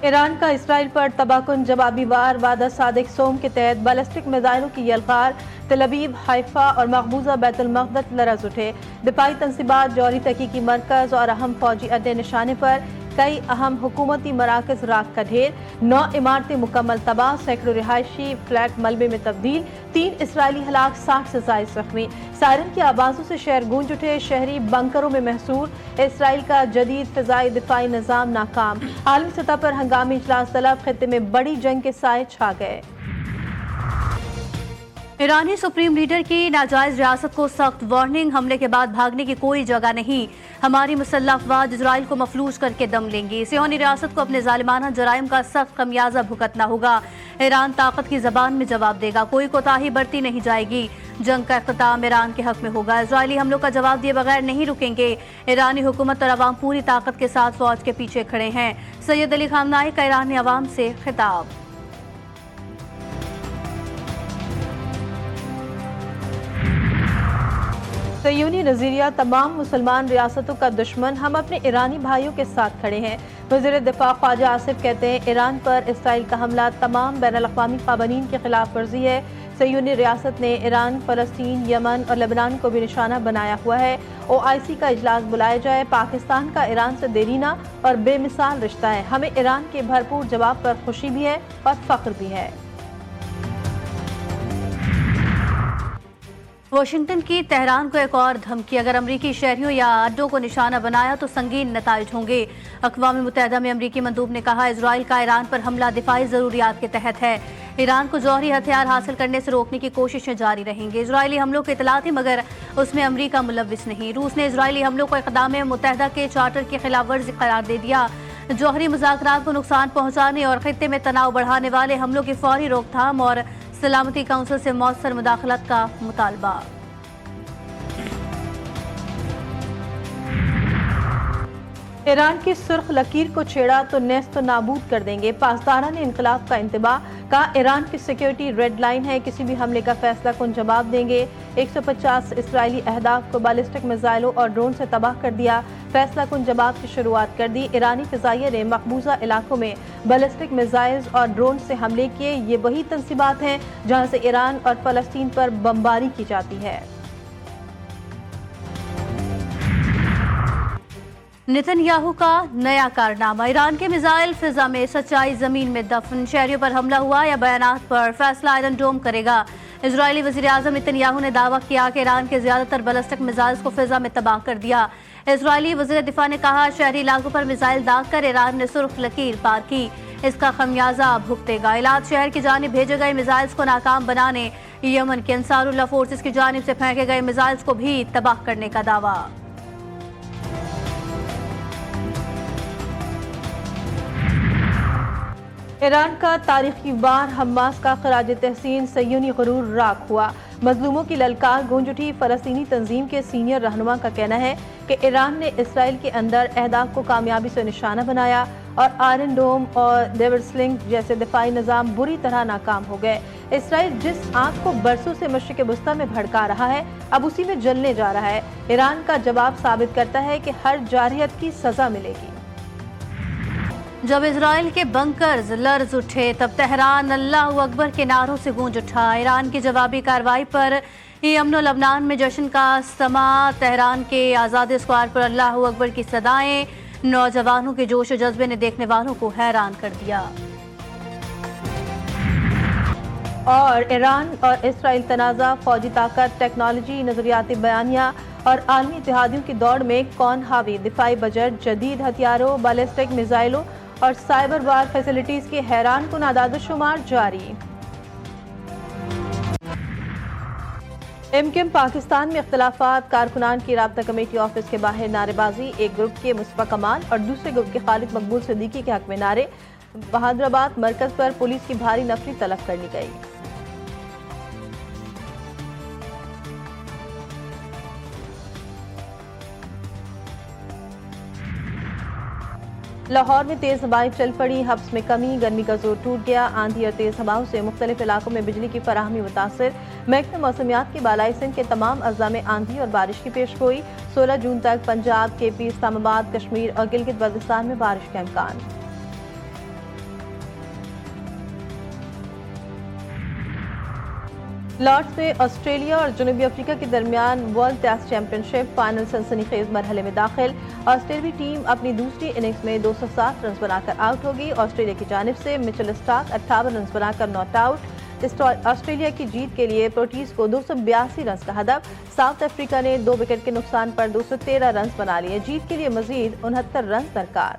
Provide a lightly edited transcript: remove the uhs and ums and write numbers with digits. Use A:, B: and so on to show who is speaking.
A: Iran का Israel पर तबाहकुन जवाबी वार वादा सादिक सोम के तहत बैलिस्टिक मिसाइलों की यलगार तल-अवीव, हाइफा और मकबूजा बैतुल मक़दस लरज़ उठे। दिफाई तंसीबात, जौहरी तहकीकी मरकज़ और अहम फौजी अड्डे निशाने पर, कई अहम हुकूमती मराकज़ राख का ढेर, 9 इमारतें मुकम्मल तबाह, सैकड़ों रिहायशी फ्लैट मलबे में तब्दील, 3 इसराइली हलाक, 60 से ज़ायद ज़ख्मी। सायरन की आवाज़ों से शहर गूंज उठे, शहरी बंकरों में महसूर। इसराइल का जदीद फ़िज़ाई दिफाई निज़ाम नाकाम, आलमी सतह पर हंगामी इजलास तलब, खित्ते में बड़ी जंग के साए छा गए।
B: ईरानी सुप्रीम लीडर की नाजायज रियासत को सख्त वार्निंग, हमले के बाद भागने की कोई जगह नहीं, हमारी मुसल्लह अफवाज इजराइल को मफलूज करके दम लेंगी। सियोनी रियासत को अपने जालिमाना जराइम का सख्त खमियाजा भुगतना होगा। ईरान ताकत की जबान में जवाब देगा, कोई कोताही बरती नहीं जाएगी। जंग का इख्तिताम ईरान के हक में होगा, इजरायली हमलों का जवाब दिए बगैर नहीं रुकेंगे। ईरानी हुकूमत और अवाम पूरी ताकत के साथ फौज के पीछे खड़े हैं। सैयद अली खामनाई का ईरानी अवाम से खिताब।
A: सयूनी नज़रिया, तमाम मुसलमान रियासतों का दुश्मन, हम अपने ईरानी भाइयों के साथ खड़े हैं। वज़ीर दिफा ख्वाजा आसिफ कहते हैं, ईरान पर इसराइल का हमला तमाम बैनुल-अक़वामी क़वानीन की खिलाफ वर्जी है। सयूनी रियासत ने ईरान, फ़लस्तीन, यमन और लेबनान को भी निशाना बनाया हुआ है। OIC का इजलास बुलाया जाए। पाकिस्तान का ईरान से देरीना और बेमिसाल रिश्ता है, हमें ईरान के भरपूर जवाब पर खुशी भी है और फ़ख्र भी है।
B: वाशिंगटन की तेहरान को एक और धमकी, अगर अमरीकी शहरियों या अड्डों को निशाना बनाया तो संगीन नताइज होंगे। अक़वाम मुत्तहिदा में अमरीकी मंदूब ने कहा, इजराइल का ईरान पर हमला दिफाई ज़रूरियात के तहत है। ईरान को जौहरी हथियार हासिल करने से रोकने की कोशिशें जारी रहेंगी। इजरायली हमलों की इतला थी मगर उसमें अमरीका मुलव्विस नहीं। रूस ने इजरायली हमलों को इक़दाम मुत्तहिदा के चार्टर की खिलाफ वर्जी करार दे दिया। जौहरी मुज़ाकरात को नुकसान पहुँचाने और खित्ते में तनाव बढ़ाने वाले हमलों की फौरी रोकथाम और सलामती काउंसिल से मौसर मुदाखलत का मुतालबा।
A: ईरान की सुर्ख लकीर को छेड़ा तो नेस्त नाबूद कर देंगे। पासदारा ने इनकलाब का इंतबा, कहा ईरान की सिक्योरिटी रेड लाइन है, किसी भी हमले का फैसला कुन जवाब देंगे। 150 इसराइली अहदाफ को बैलिस्टिक मिसाइलों और ड्रोन से तबाह कर दिया, फैसला कुन जवाब की शुरुआत कर दी। ईरानी फिजाइया ने मकबूजा इलाकों में बैलिस्टिक मिसाइल्स और ड्रोन से हमले किए। ये वही तंसीबात हैं जहाँ से ईरान और फलस्तीन पर बमबारी की जाती है।
B: नेतन्याहू का नया कारनामा, ईरान के मिसाइल फिजा में, सच्चाई जमीन में दफन। शहरियों पर हमला हुआ या बयानात पर फैसला आयरन डोम करेगा। इजरायली वज़ीर आज़म नेतन्याहू ने दावा किया कि ईरान के ज्यादातर बैलिस्टिक मिसाइल्स को फिजा में तबाह कर दिया। इजरायली वज़ीर दिफा ने कहा, शहरी इलाकों पर मिसाइल दाग कर ईरान ने सुर्ख लकीर पार की, इसका खमियाजा भुगतेगा। इलाद शहर की जानिब भेजे गए मिसाइल्स को नाकाम बनाने, यमन के अंसारुल्लाह फोर्सेस की जानिब से फेंके गए मिसाइल्स को भी तबाह करने का दावा।
A: ईरान का तारीखी वार, हमास का खराज तहसीन, सयूनी गुरूर राख हुआ, मजलूमों की ललकार गूंज उठी। फलस्तीनी तंजीम के सीनियर रहनुमा का कहना है कि ईरान ने इसराइल के अंदर अहदाफ को कामयाबी से निशाना बनाया और आयरन डोम और डेविड जैसे दिफाई निज़ाम बुरी तरह नाकाम हो गए। इसराइल जिस आग को बरसों से मशरिक वस्ता में भड़का रहा है, अब उसी में जलने जा रहा है। ईरान का जवाब साबित करता है कि हर जारहियत की सजा मिलेगी।
B: जब इजराइल के बंकर्स लर्ज उठे तब तेहरान अल्लाहू अकबर के नारों से गूंज उठा। ईरान की जवाबी कार्रवाई पर यमन और लबनान में जश्न का समा। तेहरान के आज़ादी स्क्वायर पर अल्लाहू अकबर की सदाएं, नौजवानों के जोश और जज्बे ने देखने वालों को हैरान कर दिया।
A: और ईरान और इसराइल तनाज़ा, फौजी ताकत, टेक्नोलॉजी, नजरियाती बयानिया और आलमी इत्तेहादियों की दौड़ में कौन हावी। दिफाई बजट, जदीद हथियारों, बैलिस्टिक मिसाइलों और साइबर वार फैसिलिटीज के हैरान कुन आदाद-ओ-शुमार जारी। MQM पाकिस्तान में इख्तिलाफात, कारकुनान की राब्ता कमेटी ऑफिस के बाहर नारेबाजी, एक ग्रुप के मुस्तफा कमाल और दूसरे ग्रुप के खालिद मकबूल सिद्दीकी के हक में नारे। बहादुराबाद मरकज पर पुलिस की भारी नफरी तलब कर ली गई। लाहौर में तेज हवाएं चल पड़ी, हब्स में कमी, गर्मी का जोर टूट गया। आंधी और तेज हवाओं से मुख्तलिफ इलाकों में बिजली की फराहमी मुतासिर। महकमे मौसमियात की बालाई सिंध के तमाम अज़ला में आंधी और बारिश की पेश गोई। 16 जून तक पंजाब, KP, इस्लामाबाद, कश्मीर और गिलगित बल्तिस्तान में बारिश का इम्कान। लॉर्ड्स में ऑस्ट्रेलिया और जनूबी अफ्रीका के दरमियान वर्ल्ड टेस्ट चैंपियनशिप फाइनल सनसनीखेज मरहले में दाखिल। ऑस्ट्रेलियाई टीम अपनी दूसरी इनिंग्स में 207 रन बनाकर आउट होगी। ऑस्ट्रेलिया की जानिब से मिचेल स्टार्क 58 रन बनाकर नॉट आउट। ऑस्ट्रेलिया की जीत के लिए प्रोटीज को 282 रन का हदफ। साउथ अफ्रीका ने 2 विकेट के नुकसान पर 213 रन बना लिए। जीत के लिए मजीद 69 रन दरकार।